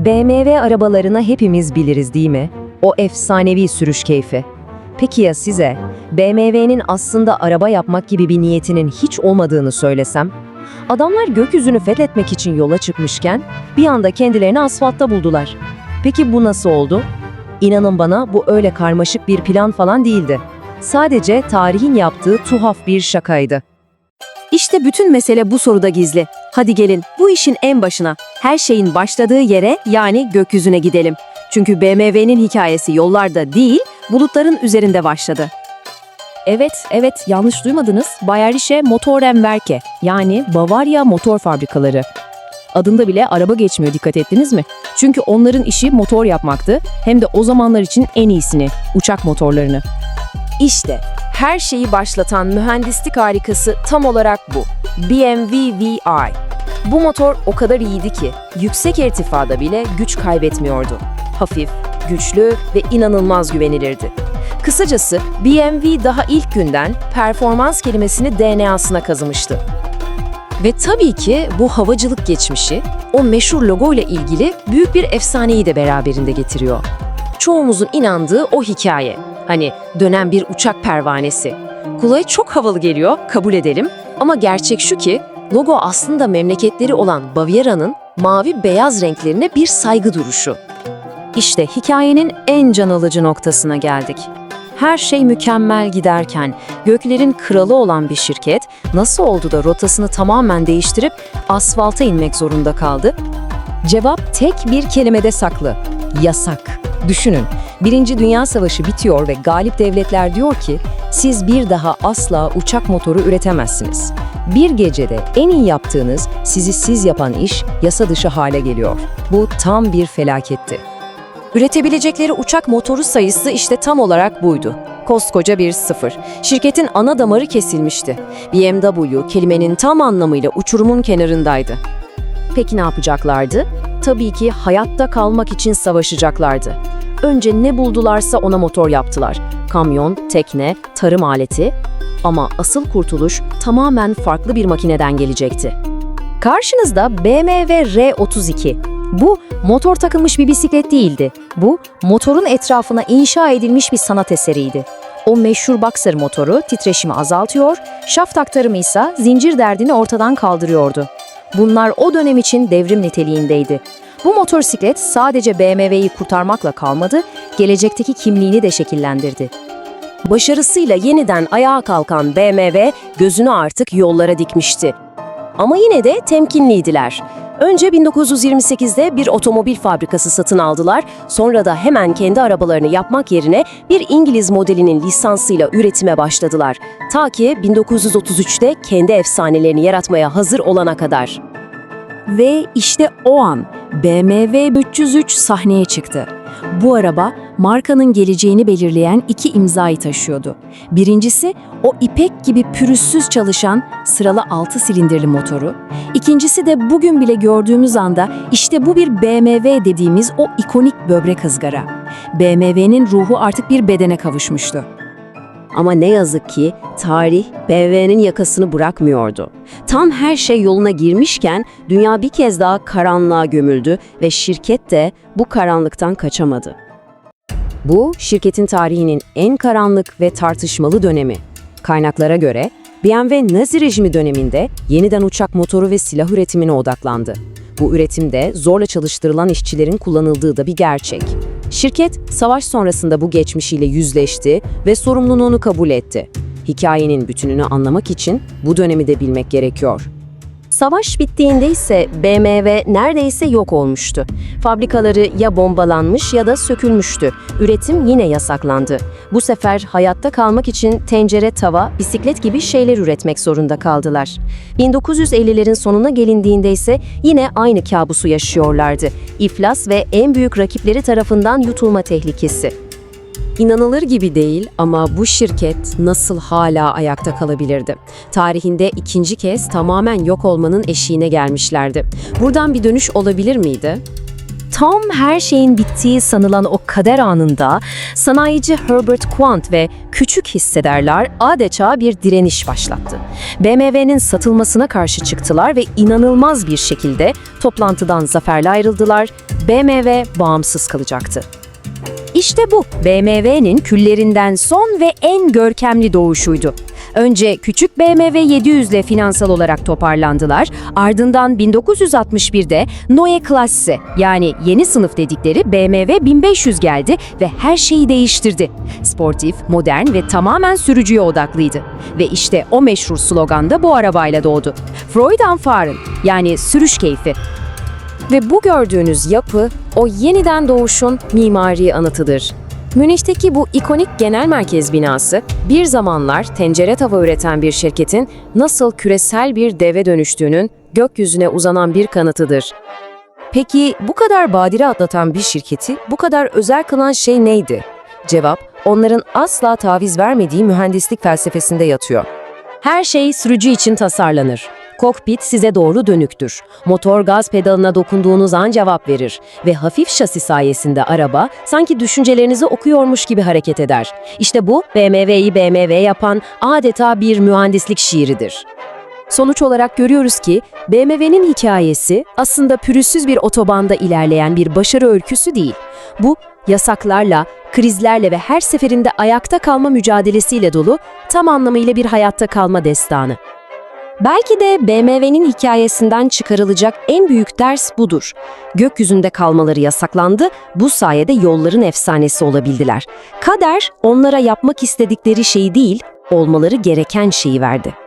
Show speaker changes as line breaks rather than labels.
BMW arabalarını hepimiz biliriz değil mi? O efsanevi sürüş keyfi. Peki ya size BMW'nin aslında araba yapmak gibi bir niyetinin hiç olmadığını söylesem? Adamlar gökyüzünü fethetmek için yola çıkmışken bir anda kendilerini asfaltta buldular. Peki bu nasıl oldu? İnanın bana bu öyle karmaşık bir plan falan değildi. Sadece tarihin yaptığı tuhaf bir şakaydı.
İşte bütün mesele bu soruda gizli. Hadi gelin bu işin en başına, her şeyin başladığı yere yani gökyüzüne gidelim. Çünkü BMW'nin hikayesi yollarda değil, bulutların üzerinde başladı. Evet, yanlış duymadınız. Bayerische Motorenwerke yani Bavarya Motor Fabrikaları. Adında bile araba geçmiyor, dikkat ettiniz mi? Çünkü onların işi motor yapmaktı, hem de o zamanlar için en iyisini, uçak motorlarını. İşte her şeyi başlatan mühendislik harikası tam olarak bu. BMW VI. Bu motor o kadar iyiydi ki yüksek irtifada bile güç kaybetmiyordu. Hafif, güçlü ve inanılmaz güvenilirdi. Kısacası BMW daha ilk günden performans kelimesini DNA'sına kazımıştı. Ve tabii ki bu havacılık geçmişi o meşhur logo ile ilgili büyük bir efsaneyi de beraberinde getiriyor. Çoğumuzun inandığı o hikaye. Hani dönen bir uçak pervanesi. Kulağa çok havalı geliyor, kabul edelim. Ama gerçek şu ki logo aslında memleketleri olan Bavyera'nın mavi-beyaz renklerine bir saygı duruşu. İşte hikayenin en can alıcı noktasına geldik. Her şey mükemmel giderken göklerin kralı olan bir şirket nasıl oldu da rotasını tamamen değiştirip asfalta inmek zorunda kaldı?
Cevap tek bir kelimede saklı. Yasak. Düşünün, Birinci Dünya Savaşı bitiyor ve galip devletler diyor ki, siz bir daha asla uçak motoru üretemezsiniz. Bir gecede en iyi yaptığınız, sizi siz yapan iş yasa dışı hale geliyor. Bu tam bir felaketti.
Üretebilecekleri uçak motoru sayısı işte tam olarak buydu. Koskoca bir sıfır. Şirketin ana damarı kesilmişti. BMW kelimenin tam anlamıyla uçurumun kenarındaydı. Peki ne yapacaklardı? Tabii ki hayatta kalmak için savaşacaklardı. Önce ne buldularsa ona motor yaptılar. Kamyon, tekne, tarım aleti. Ama asıl kurtuluş tamamen farklı bir makineden gelecekti. Karşınızda BMW R32. Bu motor takılmış bir bisiklet değildi. Bu motorun etrafına inşa edilmiş bir sanat eseriydi. O meşhur boxer motoru titreşimi azaltıyor, şaft aktarımı ise zincir derdini ortadan kaldırıyordu. Bunlar o dönem için devrim niteliğindeydi. Bu motosiklet sadece BMW'yi kurtarmakla kalmadı, gelecekteki kimliğini de şekillendirdi. Başarısıyla yeniden ayağa kalkan BMW gözünü artık yollara dikmişti. Ama yine de temkinliydiler. Önce 1928'de bir otomobil fabrikası satın aldılar, sonra da hemen kendi arabalarını yapmak yerine bir İngiliz modelinin lisansıyla üretime başladılar. Ta ki 1933'te kendi efsanelerini yaratmaya hazır olana kadar. Ve işte o an BMW 303 sahneye çıktı. Bu araba markanın geleceğini belirleyen iki imzayı taşıyordu. Birincisi o ipek gibi pürüzsüz çalışan sıralı 6 silindirli motoru. İkincisi de bugün bile gördüğümüz anda işte bu bir BMW dediğimiz o ikonik böbrek ızgara. BMW'nin ruhu artık bir bedene kavuşmuştu. Ama ne yazık ki tarih BMW'nin yakasını bırakmıyordu. Tam her şey yoluna girmişken dünya bir kez daha karanlığa gömüldü ve şirket de bu karanlıktan kaçamadı. Bu şirketin tarihinin en karanlık ve tartışmalı dönemi. Kaynaklara göre BMW Nazi rejimi döneminde yeniden uçak motoru ve silah üretimine odaklandı. Bu üretimde zorla çalıştırılan işçilerin kullanıldığı da bir gerçek. Şirket, savaş sonrasında bu geçmişiyle yüzleşti ve sorumluluğunu kabul etti. Hikayenin bütününü anlamak için bu dönemi de bilmek gerekiyor. Savaş bittiğinde ise BMW neredeyse yok olmuştu. Fabrikaları ya bombalanmış ya da sökülmüştü. Üretim yine yasaklandı. Bu sefer hayatta kalmak için tencere, tava, bisiklet gibi şeyler üretmek zorunda kaldılar. 1950'lerin sonuna gelindiğinde ise yine aynı kabusu yaşıyorlardı. İflas ve en büyük rakipleri tarafından yutulma tehlikesi. İnanılır gibi değil ama bu şirket nasıl hala ayakta kalabilirdi? Tarihinde ikinci kez tamamen yok olmanın eşiğine gelmişlerdi. Buradan bir dönüş olabilir miydi?
tam her şeyin bittiği sanılan o kader anında sanayici Herbert Quandt ve küçük hissederler adeta bir direniş başlattı. BMW'nin satılmasına karşı çıktılar ve inanılmaz bir şekilde toplantıdan zaferle ayrıldılar. BMW bağımsız kalacaktı. İşte bu BMW'nin küllerinden son ve en görkemli doğuşuydu. Önce küçük BMW 700 ile finansal olarak toparlandılar, ardından 1961'de Neue Klasse yani yeni sınıf dedikleri BMW 1500 geldi ve her şeyi değiştirdi. Sportif, modern ve tamamen sürücüye odaklıydı. Ve işte o meşhur slogan da bu arabayla doğdu. Freude am Fahren yani sürüş keyfi. Ve bu gördüğünüz yapı o yeniden doğuşun mimari anıtıdır. Münih'teki bu ikonik genel merkez binası bir zamanlar tencere tava üreten bir şirketin nasıl küresel bir deve dönüştüğünün gökyüzüne uzanan bir kanıtıdır. Peki bu kadar badire atlatan bir şirketi bu kadar özel kılan şey neydi? Cevap, onların asla taviz vermediği mühendislik felsefesinde yatıyor. Her şey sürücü için tasarlanır. Kokpit size doğru dönüktür. Motor gaz pedalına dokunduğunuz an cevap verir ve hafif şasi sayesinde araba sanki düşüncelerinizi okuyormuş gibi hareket eder. İşte bu BMW'yi BMW yapan adeta bir mühendislik şiiridir. Sonuç olarak görüyoruz ki BMW'nin hikayesi aslında pürüzsüz bir otobanda ilerleyen bir başarı öyküsü değil. Bu yasaklarla, krizlerle ve her seferinde ayakta kalma mücadelesiyle dolu tam anlamıyla bir hayatta kalma destanı. Belki de BMW'nin hikayesinden çıkarılacak en büyük ders budur. Gökyüzünde kalmaları yasaklandı, bu sayede yolların efsanesi olabildiler. Kader onlara yapmak istedikleri şeyi değil, olmaları gereken şeyi verdi.